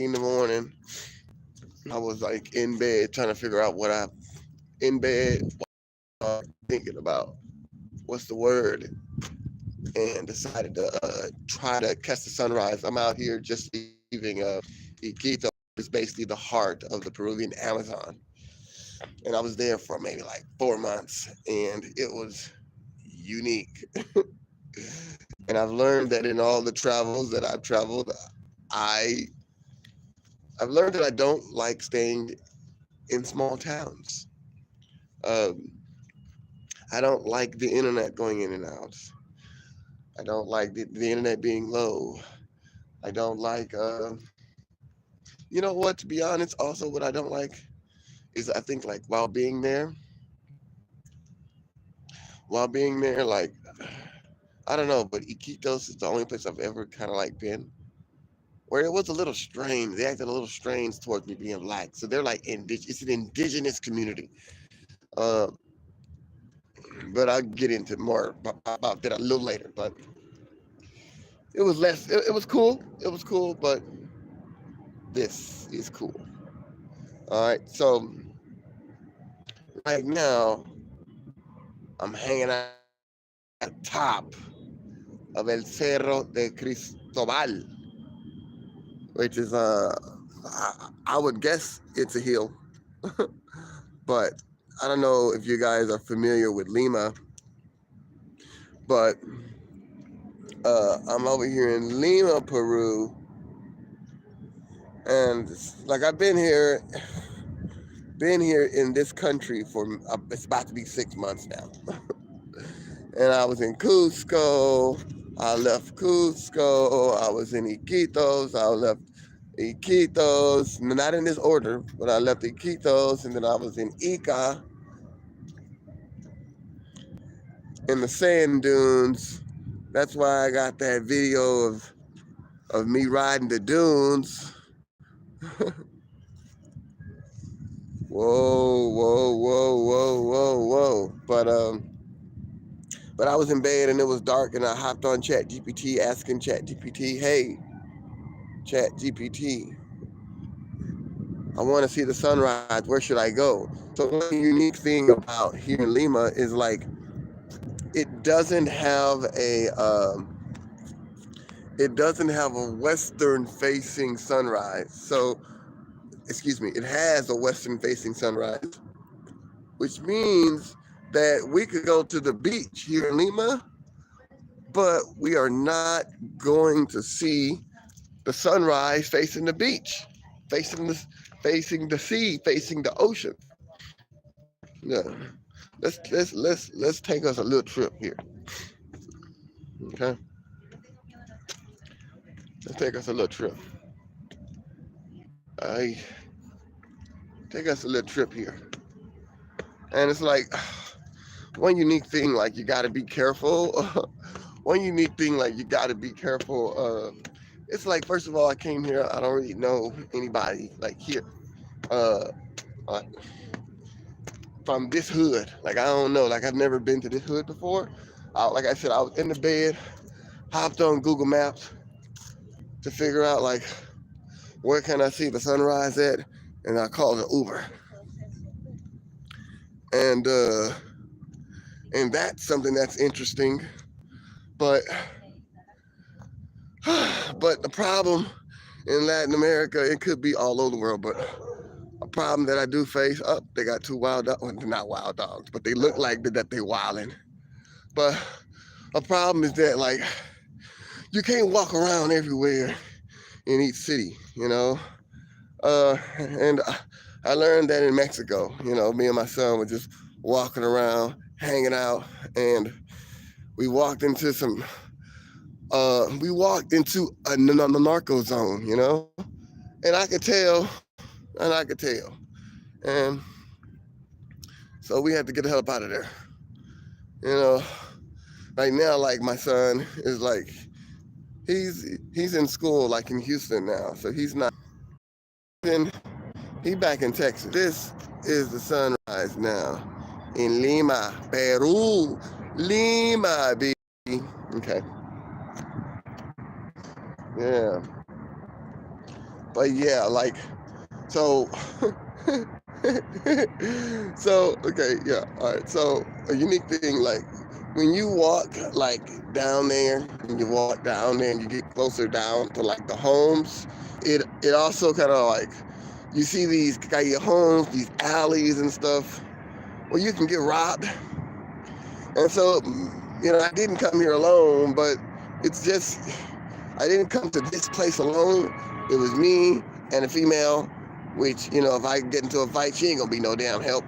in the morning. I was like in bed trying to figure out what I in bed thinking about what's the word, and decided to try to catch the sunrise. I'm out here just leaving Iquitos, is basically the heart of the Peruvian Amazon, and I was there for maybe like 4 months, and it was unique. And I've learned that in all the travels that I've traveled, I I've learned that I don't like staying in small towns. Um, I don't like the internet going in and out. I don't like the internet being low. I don't like, you know what, to be honest, also what I don't like is I think like while being there, like, I don't know, but Iquitos is the only place I've ever kind of like been where it was a little strange. They acted a little strange towards me being black. So they're like, it's an indigenous community. Uh, but I'll get into more about that a little later. But it was less, it was cool. It was cool, but this is cool. All right. So right now, I'm hanging out at the top of El Cerro de Cristobal, which is, I would guess it's a hill, but I don't know if you guys are familiar with Lima, but I'm over here in Lima, Peru, and like I've been here in this country for it's about to be 6 months now. And I was in Cusco. I left Cusco. I was in Iquitos. I left Iquitos, not in this order, but I left Iquitos, and then I was in Ica in the sand dunes. That's why I got that video of me riding the dunes. Whoa, whoa, whoa, whoa, whoa, whoa. But I was in bed and it was dark, and I hopped on Chat GPT asking Chat GPT, hey, Chat GPT, I want to see the sunrise. Where should I go? So one unique thing about here in Lima is like it doesn't have a western facing sunrise. So excuse me, it has a western facing sunrise, which means that we could go to the beach here in Lima, but we are not going to see the sunrise facing the beach, facing the sea, facing the ocean. Yeah. Let's take us a little trip here. Okay. Let's take us a little trip. I take us a little trip here. And it's like one unique thing, like you gotta be careful. One unique thing, like you gotta be careful. It's like first of all, I came here. I don't really know anybody like here. Uh, uh, from this hood, like I don't know. Like I've never been to this hood before. Like I said, I was in the bed, hopped on Google Maps to figure out like where can I see the sunrise at, and I called an Uber, and uh, and that's something that's interesting. But but the problem in Latin America, it could be all over the world, but a problem that I do face, they got two wild dogs, well, not wild dogs, but they look like that they wilding. But a problem is that like you can't walk around everywhere in each city, you know. And I learned that in Mexico. You know, me and my son were just walking around, hanging out, and we walked into some. We walked into a narco zone, you know, and I could tell, and so we had to get the hell up out of there. You know, right now, like my son is like he's in school like in Houston now, so he's not in. He back in Texas. This is the sunrise now in Lima, Peru. Lima, baby. Okay. Yeah. But yeah, like, so, so, okay, yeah, all right. So a unique thing, like, when you walk, like, down there, and you walk down there and you get closer down to, like, the homes, it also kind of, like, you see these callejones, these alleys and stuff, where you can get robbed. And so, I didn't come here alone, but it's just, I didn't come to this place alone. It was me and a female, which, if I get into a fight, she ain't gonna be no damn help.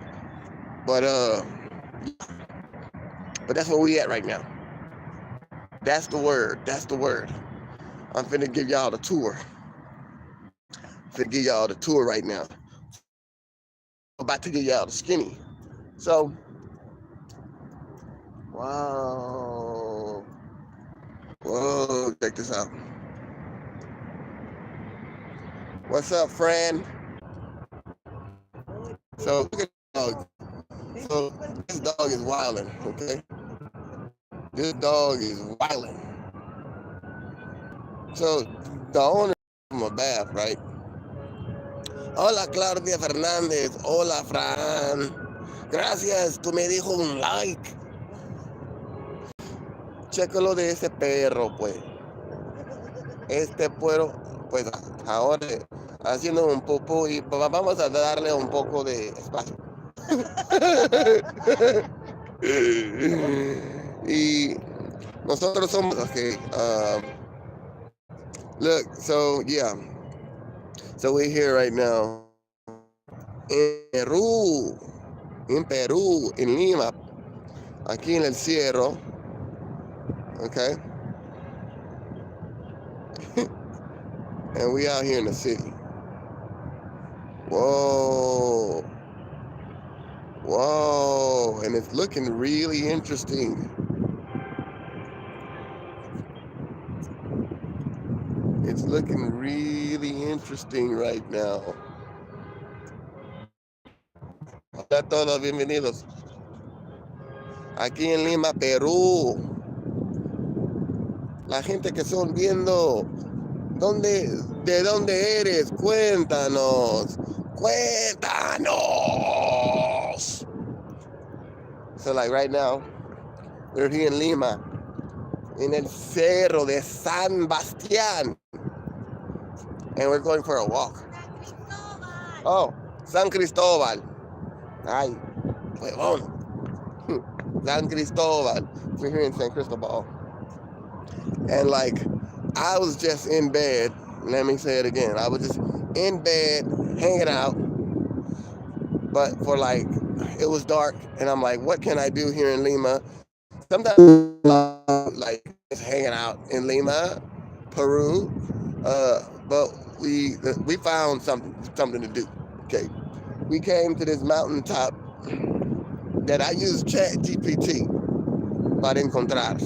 But that's where we at right now. That's the word. That's the word. I'm finna give y'all the tour. Right now. I'm about to give y'all the skinny. So, wow. Whoa, check this out. What's up, friend? So, look at the dog. So, this dog is wilding, okay? This dog is wilding. So, the owner from a bath, right? Hola, Claudia Fernández. Hola, Fran. Gracias, tú me dijo un like. Chécalo de ese perro, pues. Este perro, pues ahora haciendo un popó y vamos a darle un poco de espacio. Y nosotros somos, okay. Look, so yeah. So we're here right now in Peru, in Lima, aquí en el Cerro, okay? And we out here in the city. Whoa. Whoa. And it's looking really interesting. It's looking really interesting right now. Hola a todos, bienvenidos. Aquí en Lima, Perú. La gente que son viendo, ¿de dónde eres? Cuéntanos. Cuéntanos. So like right now, we're here in Lima, in el Cerro de San Bastián. And we're going for a walk. Oh, San Cristóbal. Ay, huevón. San Cristóbal. We're here in San Cristobal. And like, I was just in bed. Let me say it again. I was just in bed, hanging out. But for like, it was dark. And I'm like, what can I do here in Lima? Sometimes like just hanging out in Lima, Peru. But we found something to do. Okay. We came to this mountaintop that I use ChatGPT para encontrar.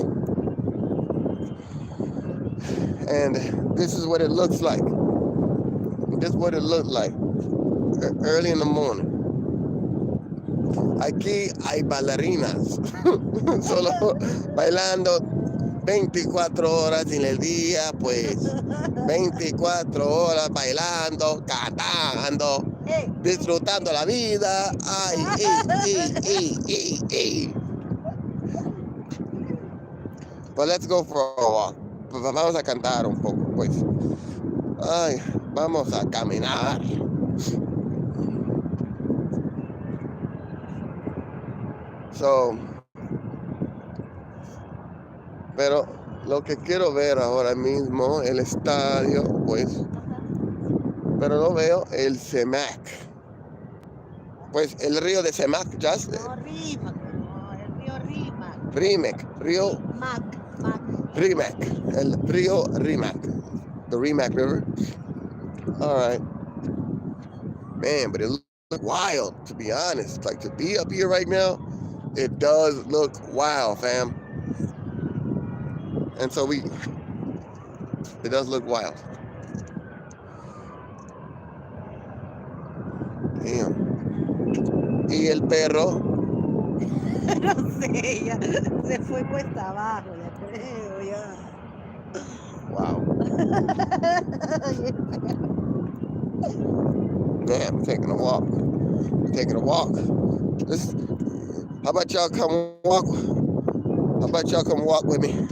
And this is what it looks like. This is what it looked like early in the morning. Aquí hay bailarinas, solo bailando 24 horas en el día, pues 24 horas bailando, cantando, disfrutando la vida. Ay, But let's go for a walk. Pues vamos a cantar un poco, pues. Ay, vamos a caminar. So, pero lo que quiero ver ahora mismo, el estadio, pues, pero no veo el CEMAC. Pues el río de CEMAC, ya sé. No, Rímac, no, el río Rímac. Río Rímac, el río Rímac, the Rímac River. All right, man, but it looks wild, to be honest. Like, to be up here right now, it does look wild, fam. And so it does look wild. Damn. ¿Y el perro? No sé, ya se fue cuesta abajo, ya creo, ya. Wow. Yeah, I'm taking a walk. Taking a walk. How about y'all come walk? How about y'all come walk with me?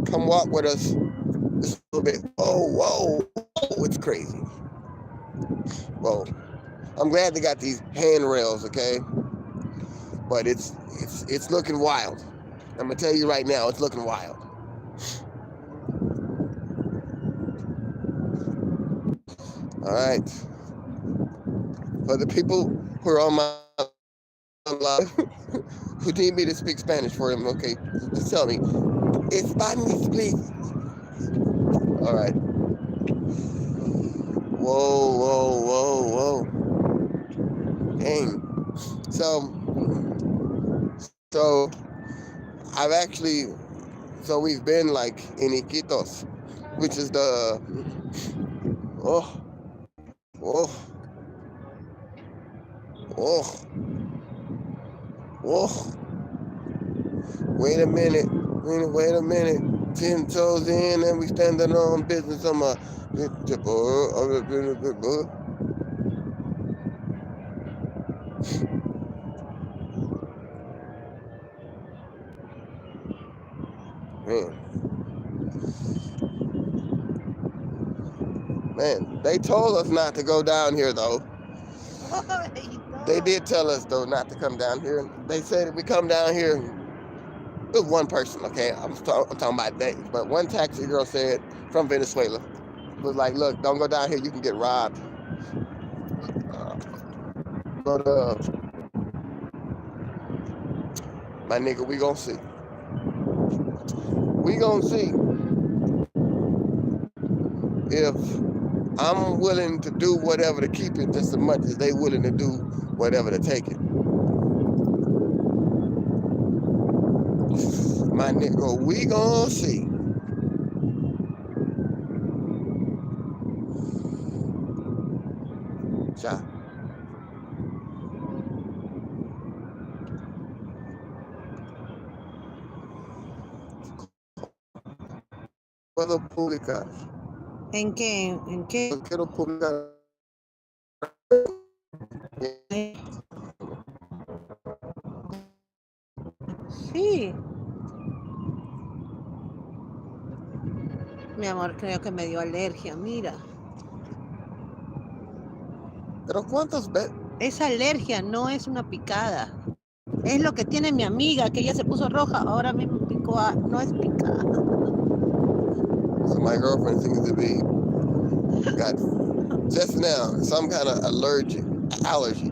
Come walk with us just a little bit. Oh, whoa, it's crazy. Whoa. I'm glad they got these handrails, okay? But it's looking wild. I'm gonna tell you right now, it's looking wild. All right. For the people who are on my live, who need me to speak Spanish for him, okay, just tell me. Spanish, please. All right. Whoa. Dang. So I've actually, we've been like in Iquitos, which is the, oh. Wait a minute. 10 toes in and we standing on business. Man, they told us not to go down here though. They did tell us though not to come down here. They said if we come down here, it was one person, okay? I'm talking about that. But one taxi girl said from Venezuela was like, look, don't go down here, you can get robbed. But my nigga, we gonna see. We gonna see if I'm willing to do whatever to keep it just as much as they willing to do whatever to take it. My nigga, we gonna see. Cha. ¿Puedo publicar? ¿En qué? Yo quiero publicar. Sí. Mi amor, creo que me dio alergia, mira. Pero ¿cuántos veces? Es alergia, no es una picada. Es lo que tiene mi amiga, que ella se puso roja, ahora mismo picó, no es picada. So my girlfriend seems to be got just now some kind of allergy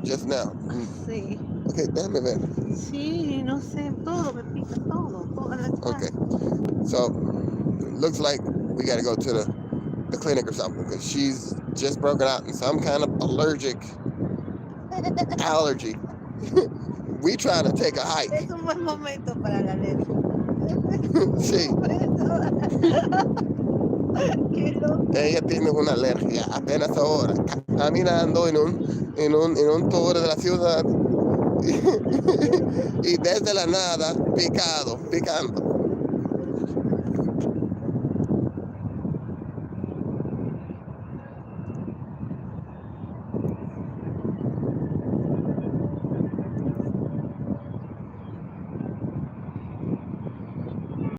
just now. Sí. Okay, déjame ver. Sí, no sé, todo me pica, todo. Okay, so looks like we got to go to the clinic or something because she's just broken out in some kind of allergy. We trying to take a hike. Es un buen momento para la alergia. Sí. Ella tiene una alergia apenas ahora, caminando en un tour de la ciudad y desde la nada picando.